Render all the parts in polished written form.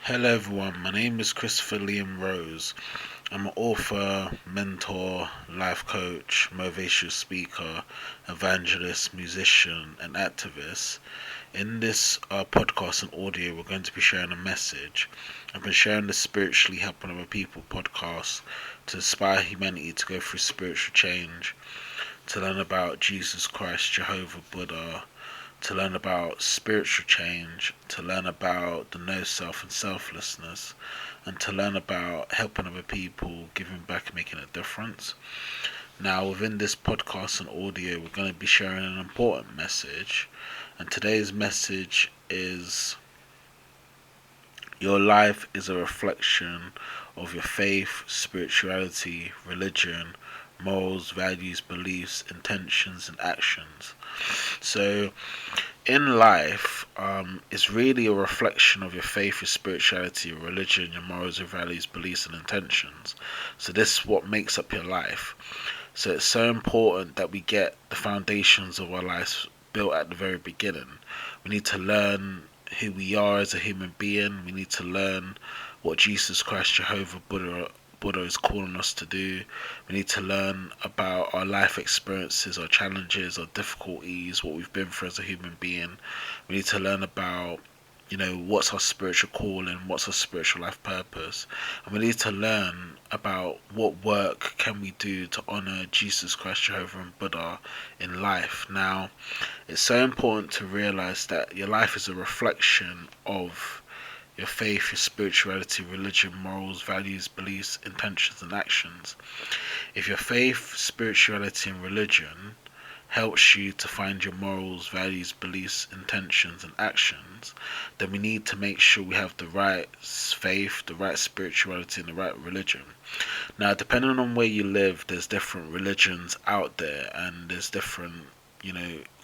Hello everyone, my name is Christopher Liam Rose. I'm an author, mentor, life coach, motivational speaker, evangelist, musician, and activist. In this podcast and audio, we're going to be sharing a message. I've been sharing the Spiritually Helping Other People podcast to inspire humanity to go through spiritual change, to learn about Jesus Christ, Jehovah, Buddha, to learn about spiritual change, to learn about the no self and selflessness, and to learn about helping other people, giving back and making a difference. Now, within this podcast and audio, we're going to be sharing an important message, and today's message is your life is a reflection of your faith, spirituality, religion, morals, values, beliefs, intentions, and actions. So, in life, it's really a reflection of your faith, your spirituality, your religion, your morals, your values, beliefs, and intentions. So this is what makes up your life. So it's so important that we get the foundations of our lives built at the very beginning. We need to learn who we are as a human being. We need to learn what Jesus Christ, Jehovah, Buddha is calling us to do. We need to learn about our life experiences, our challenges, our difficulties, what we've been through as a human being. We need to learn about, what's our spiritual calling, what's our spiritual life purpose. And we need to learn about what work can we do to honor Jesus Christ, Jehovah, and Buddha in life. Now, it's so important to realize that your life is a reflection of your faith, your spirituality, religion, morals, values, beliefs, intentions, and actions. If your faith, spirituality, and religion helps you to find your morals, values, beliefs, intentions, and actions, then we need to make sure we have the right faith, the right spirituality, and the right religion. Now, depending on where you live, there's different religions out there, and there's different,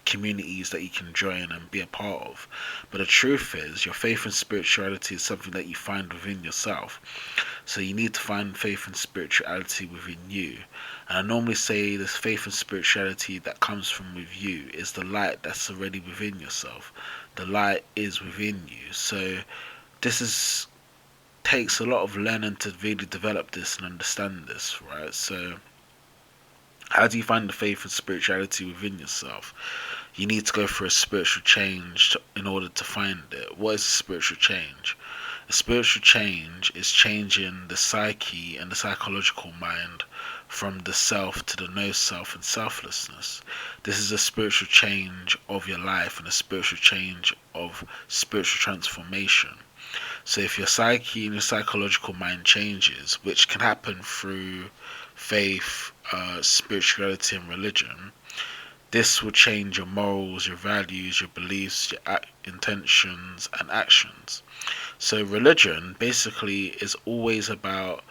communities that you can join and be a part of. But the truth is, your faith and spirituality is something that you find within yourself. So you need to find faith and spirituality within you. And I normally say this faith and spirituality that comes from with you is the light that's already within yourself. The light is within you. So this is takes a lot of learning to really develop this and understand this, right? So how do you find the faith and spirituality within yourself? You need to go through a spiritual change in order to find it. What is a spiritual change? A spiritual change is changing the psyche and the psychological mind from the self to the no self and selflessness. This is a spiritual change of your life and a spiritual change of spiritual transformation. So if your psyche and your psychological mind changes, which can happen through faith, spirituality, and religion, this will change your morals, your values, your beliefs, your intentions, and actions. So religion basically is always about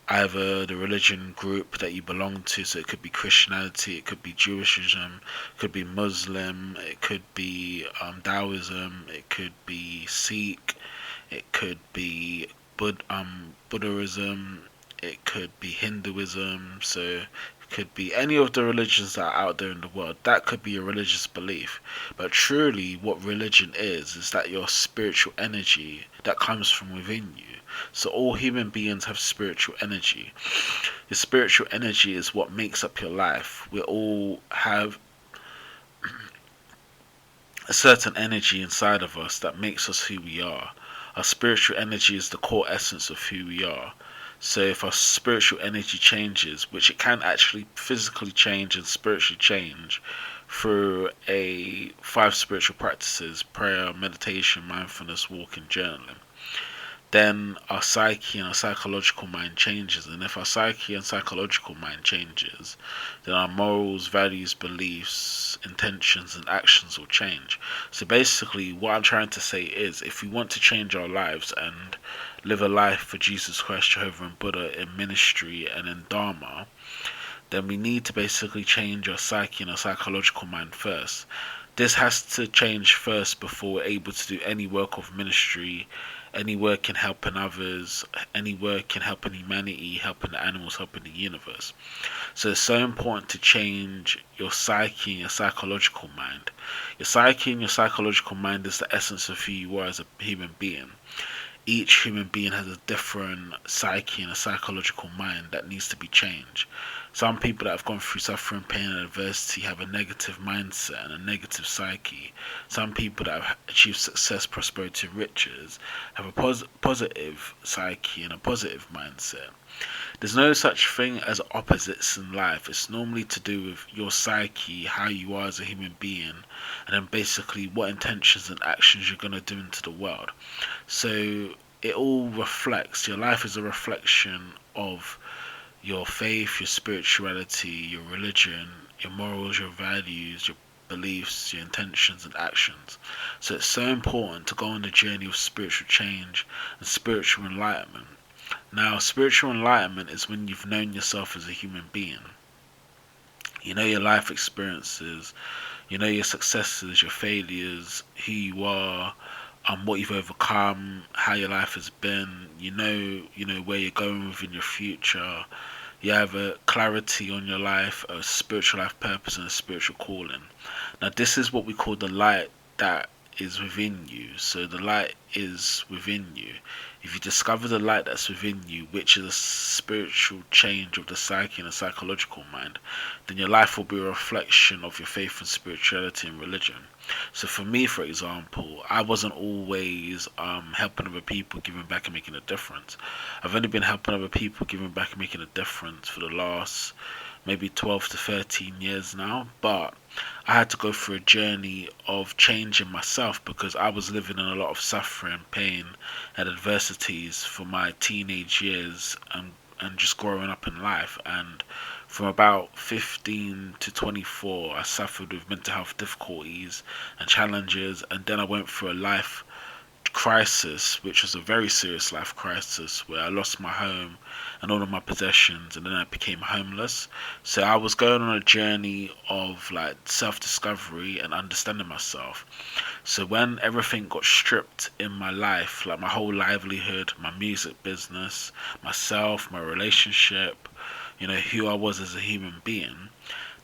either the religion group that you belong to. So it could be Christianity, it could be Jewishism, it could be Muslim, it could be Taoism, it could be Sikh, it could be Buddhism, it could be Hinduism. So it could be any of the religions that are out there in the world. That could be a religious belief. But truly, what religion is that your spiritual energy that comes from within you. So all human beings have spiritual energy. Your spiritual energy is what makes up your life. We all have a certain energy inside of us that makes us who we are. Our spiritual energy is the core essence of who we are. So if our spiritual energy changes, which it can actually physically change and spiritually change through 5 spiritual practices: prayer, meditation, mindfulness, walking, journaling, then our psyche and our psychological mind changes. And if our psyche and psychological mind changes, then our morals, values, beliefs, intentions, and actions will change. So basically, what I'm trying to say is, if we want to change our lives and live a life for Jesus Christ, Jehovah, and Buddha in ministry and in Dharma, then we need to basically change our psyche and our psychological mind first. This has to change first before we're able to do any work of ministry, any work in helping others, any work in helping humanity, helping the animals, helping the universe. So it's so important to change your psyche and your psychological mind. Your psyche and your psychological mind is the essence of who you are as a human being. each human being has a different psyche and a psychological mind that needs to be changed. Some people that have gone through suffering, pain, and adversity have a negative mindset and a negative psyche. Some people that have achieved success, prosperity, and riches have a positive psyche and a positive mindset. There's no such thing as opposites in life. It's normally to do with your psyche, how you are as a human being, and then basically what intentions and actions you're going to do into the world. So it all reflects, your life is a reflection of your faith, your spirituality, your religion, your morals, your values, your beliefs, your intentions and actions. So it's so important to go on the journey of spiritual change and spiritual enlightenment. Now, spiritual enlightenment is when you've known yourself as a human being. You know your life experiences, you know your successes, your failures, who you are, what you've overcome, how your life has been. You know where you're going within your future. You have a clarity on your life, a spiritual life purpose, and a spiritual calling. Now, this is what we call the light that is within you. So the light is within you. If you discover the light that's within you, which is a spiritual change of the psyche and the psychological mind, then your life will be a reflection of your faith and spirituality and religion. So for me, for example, I wasn't always helping other people, giving back and making a difference. I've only been helping other people, giving back and making a difference for the last maybe 12 to 13 years now, but I had to go through a journey of changing myself because I was living in a lot of suffering, pain, and adversities for my teenage years and just growing up in life. And from about 15 to 24, I suffered with mental health difficulties and challenges, and then I went through a life crisis, which was a very serious life crisis, where I lost my home and all of my possessions, and then I became homeless. So I was going on a journey of like self-discovery and understanding myself. So when everything got stripped in my life, like my whole livelihood, my music business, myself, my relationship, who I was as a human being,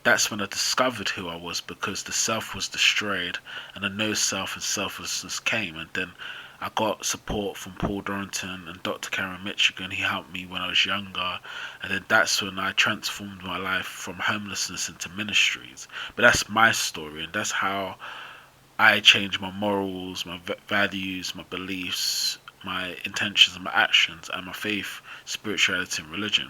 that's when I discovered who I was, because the self was destroyed and the no self and selflessness came. And then I got support from Paul Dorrington and Dr. Karen Michigan. He helped me when I was younger, and then that's when I transformed my life from homelessness into ministries. But that's my story, and that's how I changed my morals, my values, my beliefs, my intentions and my actions, and my faith, spirituality and religion.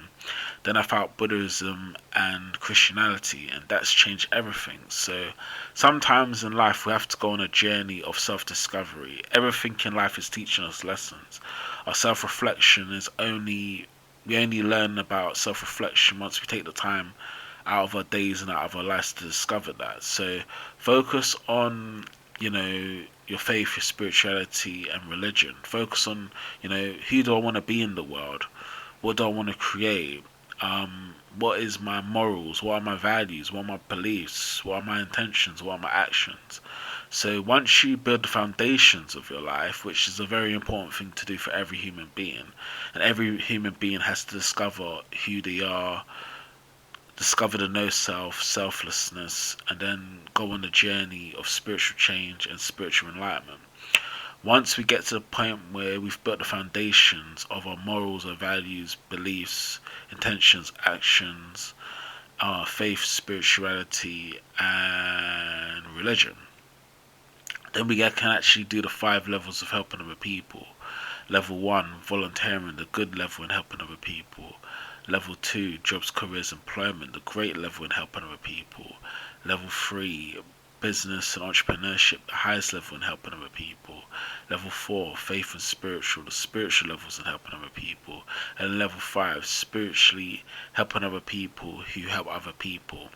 Then I found Buddhism and Christianity, and that's changed everything. So sometimes in life we have to go on a journey of self-discovery. Everything in life is teaching us lessons. Our self-reflection is we only learn about self-reflection once we take the time out of our days and out of our lives to discover that. So focus on, your faith, your spirituality and religion. Focus on, who do I want to be in the world? What do I want to create? What is my morals? What are my values? What are my beliefs? What are my intentions? What are my actions? So once you build the foundations of your life, which is a very important thing to do for every human being, and every human being has to discover who they are, discover the no self, selflessness, and then go on the journey of spiritual change and spiritual enlightenment. Once we get to the point where we've built the foundations of our morals, our values, beliefs, intentions, actions, our faith, spirituality, and religion, then we can actually do the 5 levels of helping other people. Level 1, volunteering, the good level in helping other people. Level 2, jobs, careers, employment, the great level in helping other people. Level 3, business and entrepreneurship, the highest level in helping other people. Level 4, faith and spiritual, the spiritual levels in helping other people. And level 5, spiritually helping other people who help other people,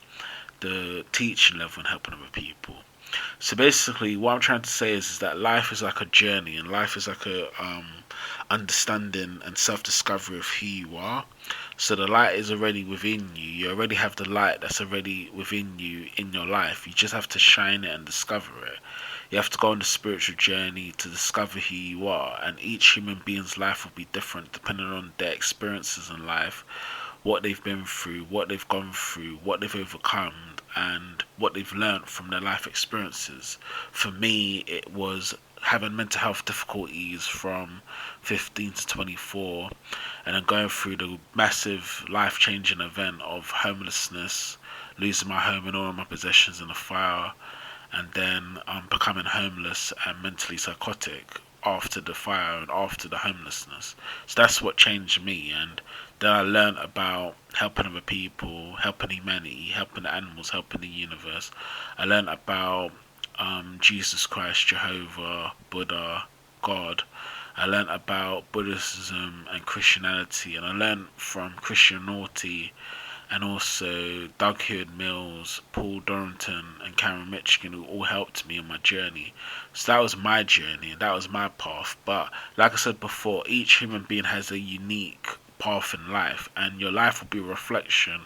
the teaching level in helping other people. So basically what I'm trying to say is that life is like a journey, and life is like a understanding and self-discovery of who you are. So the light is already within you. You already have the light that's already within you in your life. You just have to shine it and discover it. You have to go on the spiritual journey to discover who you are. And each human being's life will be different depending on their experiences in life, what they've been through, what they've gone through, what they've overcome, and what they've learned from their life experiences. For me, it was having mental health difficulties from 15 to 24, and then going through the massive life-changing event of homelessness, losing my home and all of my possessions in a fire, and then becoming homeless and mentally psychotic after the fire and after the homelessness. So that's what changed me. And then I learned about helping other people, helping humanity, helping the animals, helping the universe. I learned about Jesus Christ, Jehovah, Buddha, God. I learned about Buddhism and Christianity, and I learned from Christianity and also Doug Hewitt Mills, Paul Dorrington, and Cameron Mitchell, who all helped me on my journey. So that was my journey and that was my path. But like I said before, each human being has a unique path in life, and your life will be a reflection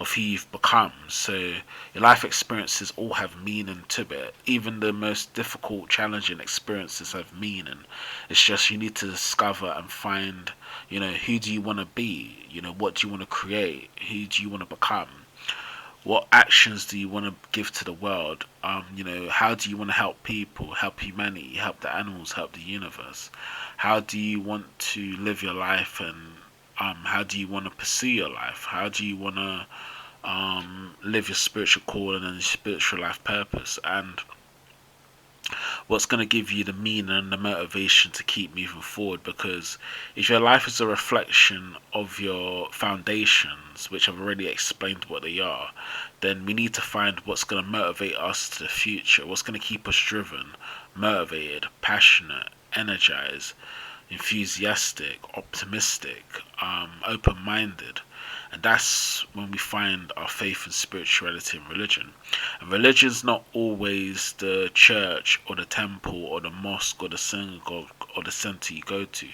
of who you've become. So your life experiences all have meaning to it. Even the most difficult, challenging experiences have meaning. It's just you need to discover and find, who do you want to be? What do you want to create? Who do you want to become? What actions do you want to give to the world? How do you want to help people, help humanity, help the animals, help the universe? How do you want to live your life, and how do you want to pursue your life? How do you want to live your spiritual calling and your spiritual life purpose? And what's going to give you the meaning and the motivation to keep moving forward? Because if your life is a reflection of your foundations, which I've already explained what they are, then we need to find what's going to motivate us to the future, what's going to keep us driven, motivated, passionate, energized, enthusiastic, optimistic, open-minded. And that's when we find our faith in spirituality and religion. And religion's not always the church or the temple or the mosque or the synagogue or the center you go to.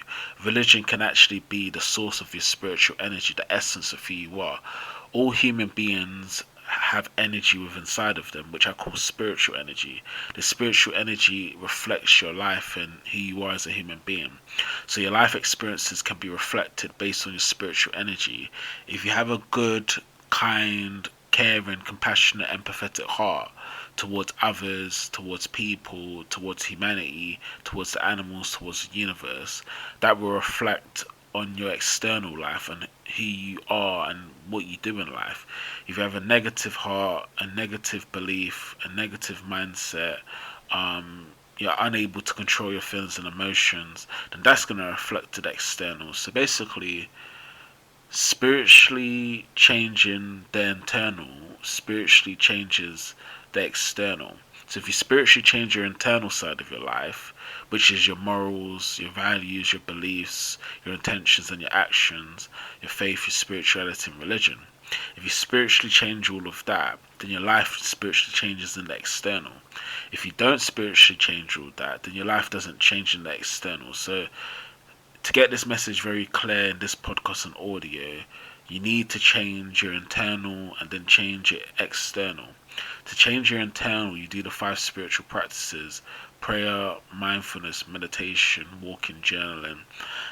Religion can actually be the source of your spiritual energy, the essence of who you are. All human beings have energy within inside of them, which I call spiritual energy. The spiritual energy reflects your life and who you are as a human being. So your life experiences can be reflected based on your spiritual energy. If you have a good, kind, caring, compassionate, empathetic heart towards others, towards people, towards humanity, towards the animals, towards the universe, that will reflect on your external life and who you are and what you do in life. If you have a negative heart, a negative belief, a negative mindset, you're unable to control your feelings and emotions, then that's going to reflect to the external. So basically, spiritually changing the internal spiritually changes the external. So if you spiritually change your internal side of your life, which is your morals, your values, your beliefs, your intentions and your actions, your faith, your spirituality and religion, if you spiritually change all of that, then your life spiritually changes in the external. If you don't spiritually change all that, then your life doesn't change in the external. So to get this message very clear in this podcast and audio, you need to change your internal and then change your external. To change your internal, you do the 5 spiritual practices: prayer, mindfulness, meditation, walking, journaling.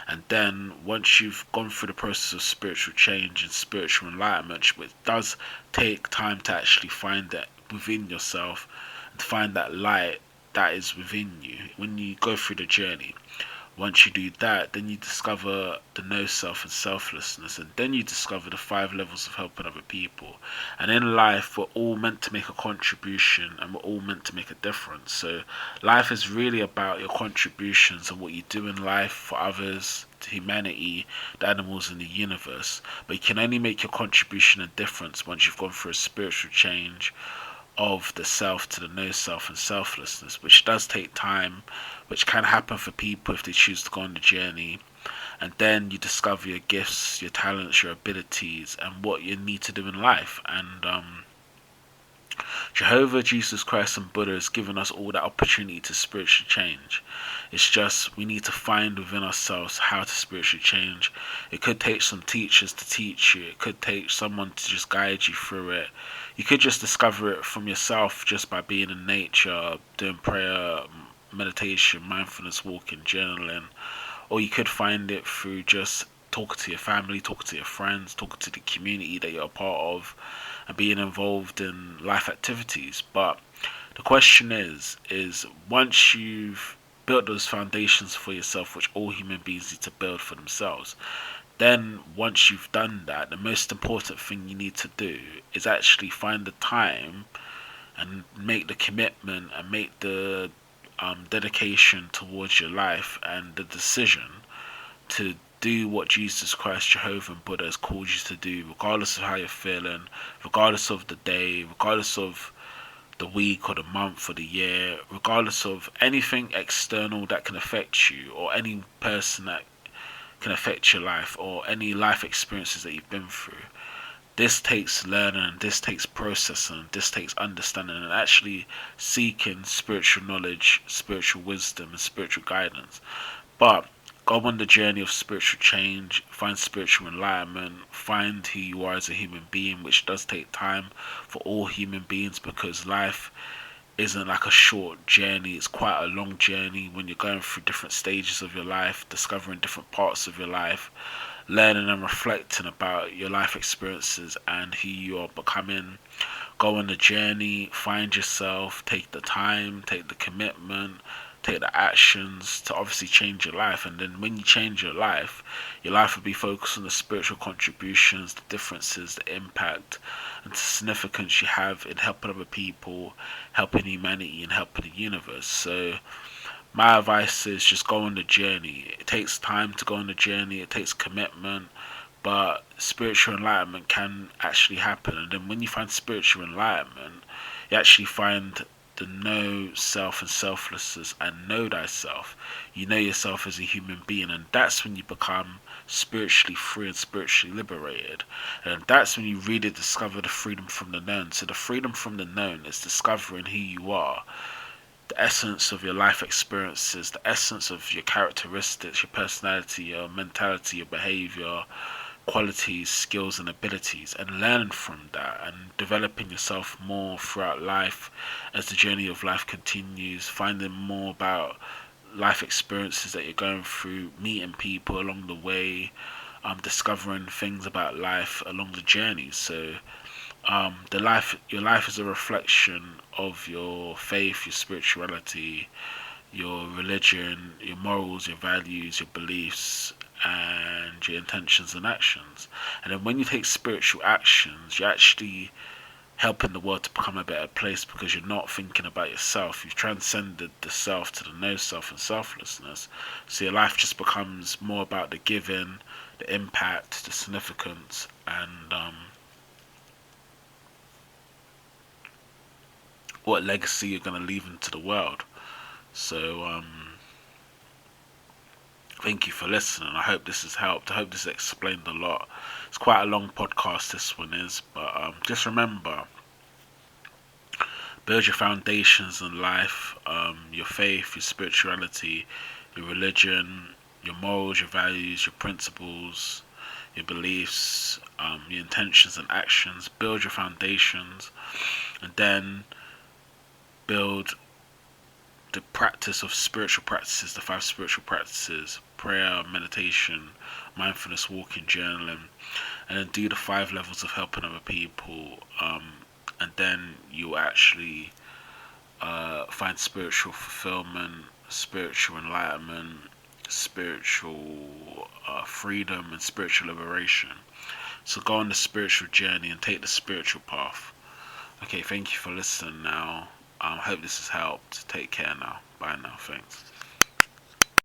And then once you've gone through the process of spiritual change and spiritual enlightenment, which does take time to actually find that within yourself and find that light that is within you when you go through the journey. Once you do that, then you discover the no self and selflessness, and then you discover the 5 levels of helping other people. And in life, we're all meant to make a contribution, and we're all meant to make a difference. So life is really about your contributions and what you do in life for others, to humanity, the animals, and the universe. But you can only make your contribution and difference once you've gone through a spiritual change of the self to the no self and selflessness, which does take time, which can happen for people if they choose to go on the journey. And then you discover your gifts, your talents, your abilities, and what you need to do in life. And Jehovah, Jesus Christ, and Buddha has given us all that opportunity to spiritually change. It's just we need to find within ourselves how to spiritually change. It could take some teachers to teach you. It could take someone to just guide you through it. You could just discover it from yourself just by being in nature, doing prayer, meditation, mindfulness, walking, journaling. Or you could find it through just talking to your family, talking to your friends, talking to the community that you're a part of, and being involved in life activities. But the question is once you've built those foundations for yourself, which all human beings need to build for themselves. Then once you've done that, the most important thing you need to do is actually find the time and make the commitment and make the dedication towards your life and the decision to do what Jesus Christ, Jehovah, and Buddha has called you to do, regardless of how you're feeling, regardless of the day, regardless of the week or the month or the year, regardless of anything external that can affect you, or any person that can affect your life, or any life experiences that you've been through. This takes learning, this takes processing, this takes understanding, and actually seeking spiritual knowledge, spiritual wisdom, and spiritual guidance. But go on the journey of spiritual change, find spiritual enlightenment, find who you are as a human being, which does take time for all human beings, because life isn't like a short journey, it's quite a long journey when you're going through different stages of your life, discovering different parts of your life, learning and reflecting about your life experiences and who you are becoming. Go on the journey, find yourself, take the time, take the commitment, take the actions to obviously change your life. And then when you change your life will be focused on the spiritual contributions, the differences, the impact and the significance you have in helping other people, helping humanity and helping the universe. So my advice is just go on the journey. It takes time to go on the journey, it takes commitment, but spiritual enlightenment can actually happen. And then when you find spiritual enlightenment, you actually find the know self and selflessness and know thyself. You know yourself as a human being, and that's when you become spiritually free and spiritually liberated. And that's when you really discover the freedom from the known. So the freedom from the known is discovering who you are, the essence of your life experiences, the essence of your characteristics, your personality, your mentality, your behavior, qualities, skills and abilities, and learning from that and developing yourself more throughout life as the journey of life continues, finding more about life experiences that you're going through, meeting people along the way, discovering things about life along the journey. So your life is a reflection of your faith, your spirituality, your religion, your morals, your values, your beliefs, and your intentions and actions. And then when you take spiritual actions, you're actually helping the world to become a better place, because you're not thinking about yourself. You've transcended the self to the no self and selflessness. So your life just becomes more about the giving, the impact, the significance, and what legacy you're going to leave into the world. So thank you for listening. I hope this has helped. I hope this explained a lot. It's quite a long podcast, this one is, but just remember, build your foundations in life, your faith, your spirituality, your religion, your morals, your values, your principles, your beliefs, your intentions and actions. Build your foundations, and then build the practice of spiritual practices, the 5 spiritual practices: prayer, meditation, mindfulness, walking, journaling, and then do the 5 levels of helping other people, and then you actually find spiritual fulfillment, spiritual enlightenment, spiritual freedom, and spiritual liberation. So go on the spiritual journey and take the spiritual path. Okay, thank you for listening now. I hope this has helped. Take care now. Bye now. Thanks.